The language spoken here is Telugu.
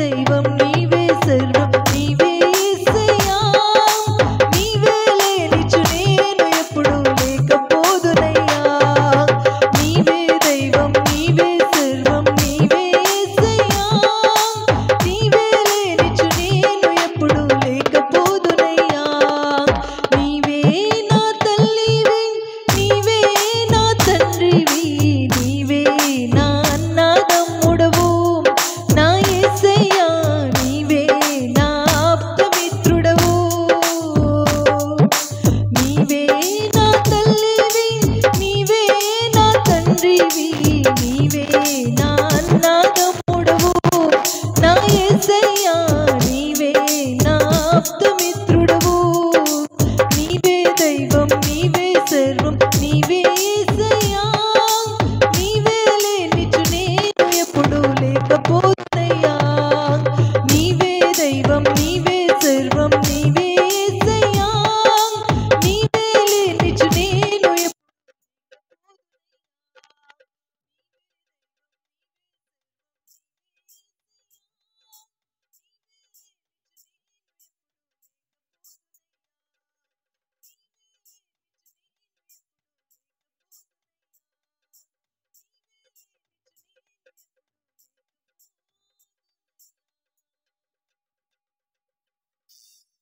దైవం నీవే సర్వం నీవే యేసయ్యా నీవే లేనిచు నేను ఎప్పుడు లేకపోదునయ్యా నీవే దైవం నీవే సర్వం నీవే యేసయ్యా నీవే లేనిచు నేను ఎప్పుడు లేకపోదునయ్యా నీవే నా తల్లివి నీవే నా తండ్రివి నీవే నా అన్నదమ్ముడవు నా యేసయ్యా నీవే నా ఆప్తమిత్రుడవు నీవే నా తల్లివి నీవే నా తండ్రివి నీవే నా అన్నదమ్ముడవు నా యేసయ్యా నీవే నా ఆప్తమిత్రుడవు